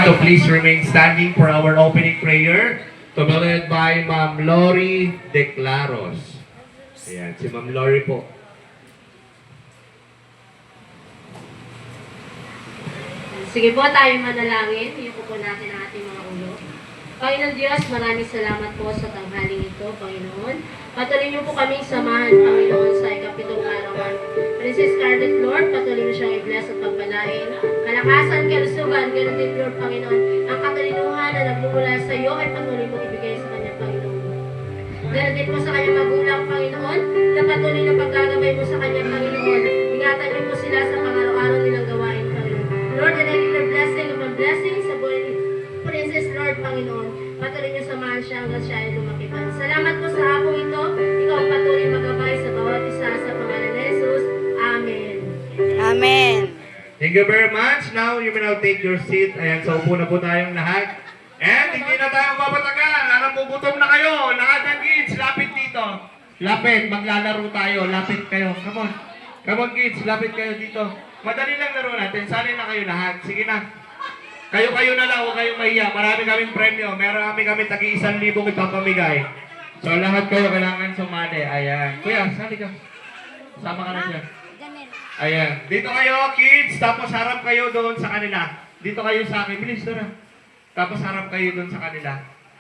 So please remain standing for our opening prayer to be led by Ma'am Lori Declaros. Ayan, si Ma'am Lori po. Sige po, tayo manalangin. Iyuko po natin ang ating mga ulo. Panginoon Diyos, maraming salamat po sa tanghaling ito, Panginoon. Patuloy niyo po kaming samahan, Panginoon, sa ikapitong arawan. Princess Scarlett, Lord, patuloy mo siyang i-bless at pagpalain. Kalakasan, kalusugan, ganun din, Lord, Panginoon. Ang katalinuhan na nagmumula sa iyo ay patuloy mo ibigay sa kanya, Panginoon. Ganun din po sa kanyang magulang, Panginoon, na patuloy na paggagabay mo sa kanya, Panginoon. Ingatan niyo po sila sa pang-araw-araw nilang gawain, Panginoon. Lord, and I declare blessing upon blessing sa buhay ni Princess, Lord, Panginoon. Patuloy niyo samahan siya hanggang siya ay lumakipan. Salamat po sa hapong ito. Ikaw ang patuloy magabay sa bawat isa sa pangalan ni Jesus. Amen. Amen. Thank you very much. Now, you may now take your seat. Ayan, so upo na po tayong lahat. And hindi na tayo papatagal. Alam mo, gutom na kayo. Lahat ng kids, lapit dito. Lapit, maglalaro tayo. Lapit kayo. Come on. Come on kids, lapit kayo dito. Madali lang laro natin. Sanay na kayo lahat. Sige na. Kayo-kayo na lang, huwag kayong mahiya. Marami kaming premyo. Meron kami tagi-1,000 ipapamigay. So lahat kayo kailangan sumali. Ayan. Kuya, sali ka. Sama ka na siya. Ayan. Dito kayo, kids. Tapos harap kayo doon sa kanila. Dito kayo sa akin. Bilis doon na. Tapos harap kayo doon sa kanila.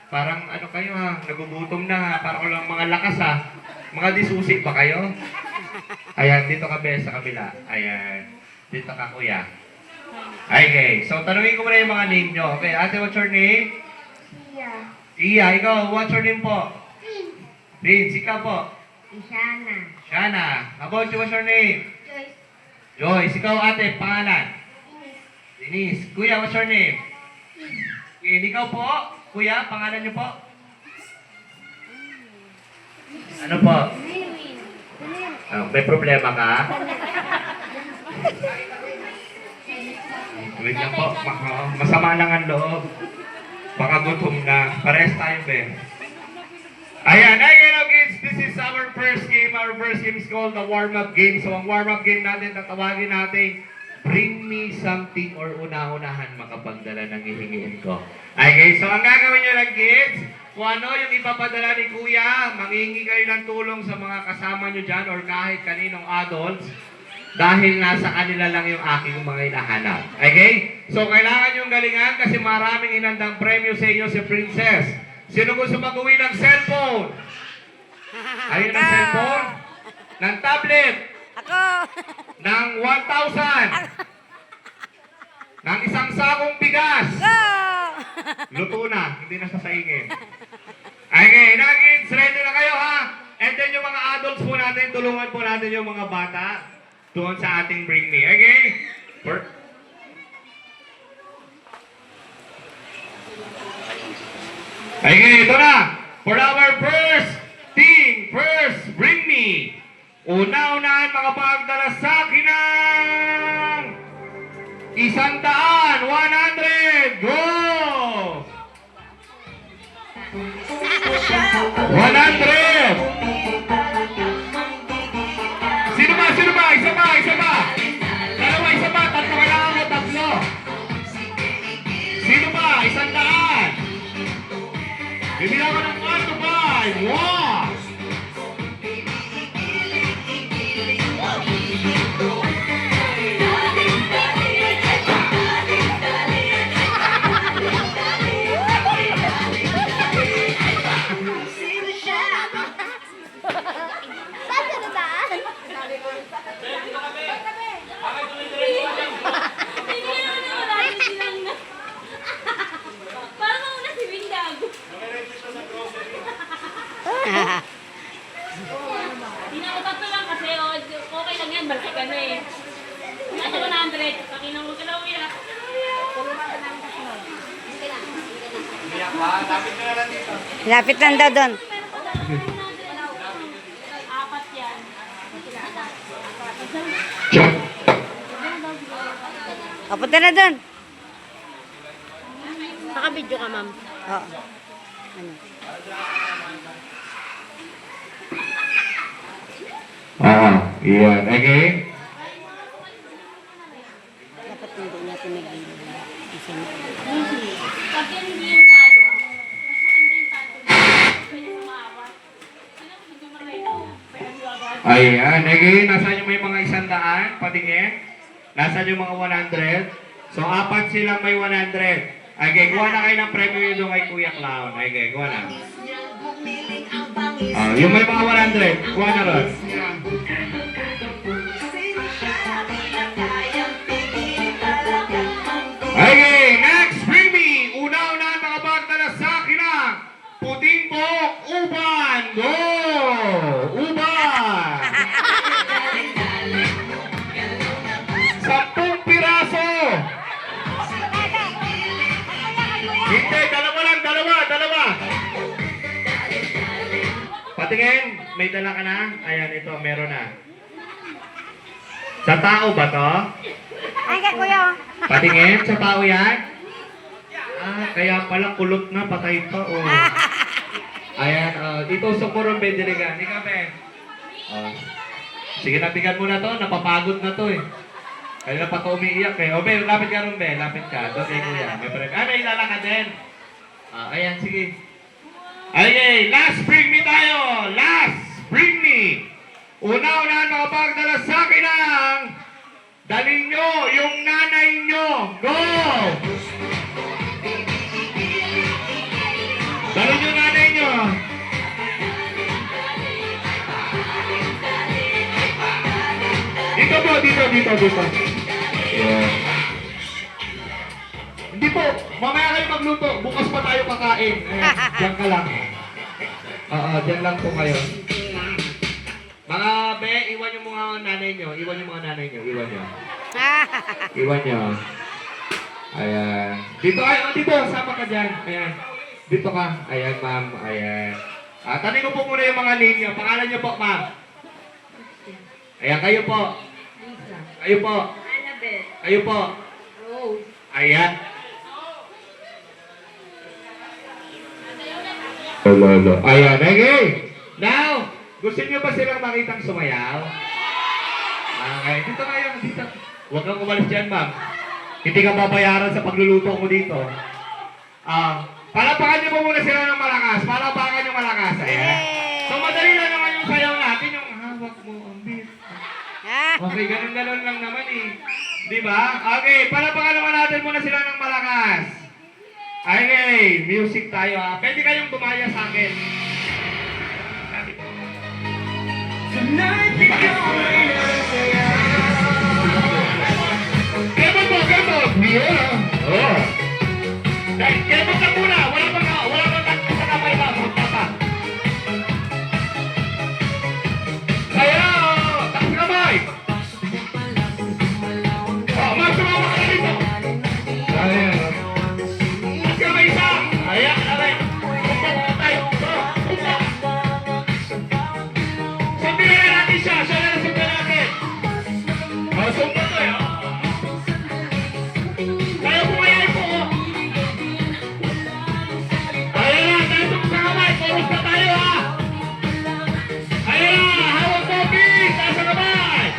Parang ano kayo ha, nagugutom na ha. Parang walang mga lakas ha. Mga disusi ba kayo? Ayan, dito ka be sa kabila. Ayan. Dito ka kuya. Okay, so tanungin ko muna yung mga name nyo. Okay, ate, what's your name? Tia. Tia, ikaw, what's your name po? Prince, ikaw po? Ishana. Shana. How about you, what's your name? Joyce. Joyce, ikaw ate, pangalan? Denise. Kuya, what's your name? Ikaw po? Kuya, pangalan niyo po? Ano po? May problema ka? Wait lang po, masama lang ang loob. Baka gutom na. Parehas tayo, be. Ayan, again, kids, this is our first game. Our first game is called the warm-up game. So, ang warm-up game natin, tatawagin natin, bring me something or una-unahan makapagdala ng hihingiin ko. Okay, so ang gagawin nyo lang, kids, kung ano yung ipapadala ni Kuya, manghingi kayo ng tulong sa mga kasama nyo dyan or kahit kaninong adults dahil nasa kanila lang yung aking mga hinahanap. Okay? So, kailangan yung galingan kasi maraming inandang premyo sa inyo si Princess. Sino gusto mag-uwi ng cellphone? Ayun ang cellphone? Ng tablet? Ako! Ng 1,000? Ng isang sakong bigas? Go! Luto na, hindi na sasaingin. Okay, na kids, ready na kayo ha? And then yung mga adults po natin, tulungan po natin yung mga bata doon sa ating Bring Me. Okay? Okay, ito na. For our first thing, first Bring Me. Una-unahan makapagdala sa akin ng 100, 100, go! 100! Sino ba? Sino ba? Isa ba? Isa ba? Dalawa, isa ba? Tatlo kailangan mo, tatlo. Sino ba? 100. Bibilang ko ng 1 to 5. 1. Tatlo lang kasi, okay lang yan, malaki ka na eh. Kasi 100, pakinang mo ka na uwi na. Lapit lang daw doon. Apat yan. Papunta na doon. Naka-video ka, ma'am. Oo. Ano? Iyan. Okay? Dapat hindi natin nag-iwan. Pag yan hindi yung nalo, mas maganda yung tato niya. Pwede sumawa. Sino hindi mo na ito? Pwede mo agad. Ayan, again, nasaan yung may mga 100? Patingin. Nasaan yung mga 100? So, apat silang may 100. Okay, kuha na kayo ng premyo yun doon kay Kuya Clown. Okay, kuha na. Yung may mga 100, kuha na ron. Okay, next freebie. Una-una nakapagdala sa akin ng puting buhok uban. Go! Uban! 10 piraso. Hindi, dalawa. Patingin, may dala ka na? Ayan, ito, meron na. Sa tao ba to? Ay, kay kuya. Patingin, sa tao yan? Kaya pala kulot na, patay pa, oh. Ayan, ito sukurong bedirigan. Ika, Ben. Sige, nabigan mo na to, napapagod na to eh. Kaya pa to umiiyak eh. O, Ben, lapit ka rin, Ben, lapit ka. Doon kay Kuya. May ilala ka din. Ayan, sige. Okay, last bring me tayo. Last bring me. Una-una makapagdala sa akin ng dalhin nyo yung nanay nyo. Go! Dalhin yung nanay nyo. Dito po, dito. Yeah. Hindi po, mamaya kayo magluto. Bukas pa tayo kakain. Ayan, diyan ka lang. Diyan lang po kayo. Mga be, iwan yung mga nanay nyo. Iwan nyo. Ayan. Dito, sama ka dyan. Ayan. Dito ka. Ayan, ma'am. Ayan. Tanong ko po muna yung mga name nyo. Pangalan nyo po, ma'am. Ayan, kayo po. Lisa. Kayo po. Annabeth. Kayo po. Rose. Ayan. Lolo. Ayan, okay. Now, gusto niyo ba silang makitang sumayaw? Okay, dito kayo, dito. Huwag kang umalis dyan, ma'am. Hindi ka babayaran sa pagluluto ko dito. Palapakan niyo po muna sila ng malakas. Palapakan niyo malakas. Ayan. So, madali lang naman yung sayaw natin, yung hawak mo ang beat. Okay, ganun-ganun lang naman eh. Di ba? Okay, palapakan naman natin muna sila ng malakas. Okay, music tayo ha. Pwede kayong bumaya sa akin. Kebot po, kebot! Yeah. Oh. Kebot ka muna! Wala bang takto sa kamay ba? Punta pa. Kaya, takto kamay! Mas sumama ka dito! Ayan. Kamay isa! Ayan, aray! Punta tayo! Punta! Sumpilan na natin siya! Siya na sumpilan natin! Sumpa to eh! Tayo pumayay po! Ayan na! Tayo sa kamay! Purus na tayo ha! Ayan na! Hawak mo! Peace! Tayo sa kamay!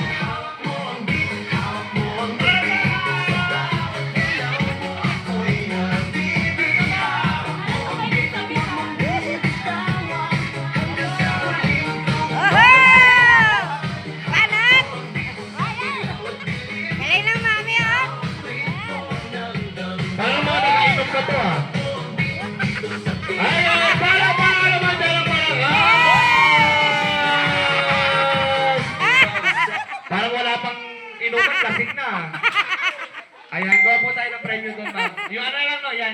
Banat! Galing ng mami, oh. Parang mga nakainom ka to ah. Ayan! Parang naman! Parang wala pang inuman lasing na. Ayan, gawa po tayo ng premyo doon, ma'am. Yung ano lang, no? Yan.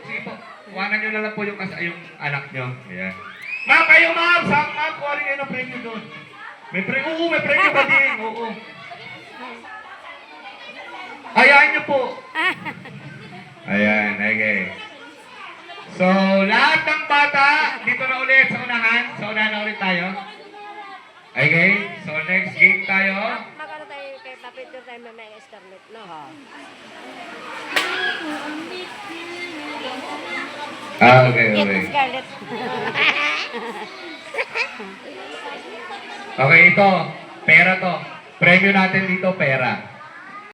Sige po. Kuhanan nyo na lang po yung anak nyo. Ayan. Ma'am, kayo ma'am! Ma'am, kuhanin kayo ng premyo doon. May premyo ba din? Oo. Hayaan nyo po. Ayan, okay. So, lahat ng bata, dito na ulit sa unahan. Sa unahan na ulit tayo. Okay, so next game tayo. Magano tayo kay papicture tayo may Scarlett, no? Okay. Ito Scarlett. Okay, ito. Pera to. Premyo natin dito, pera.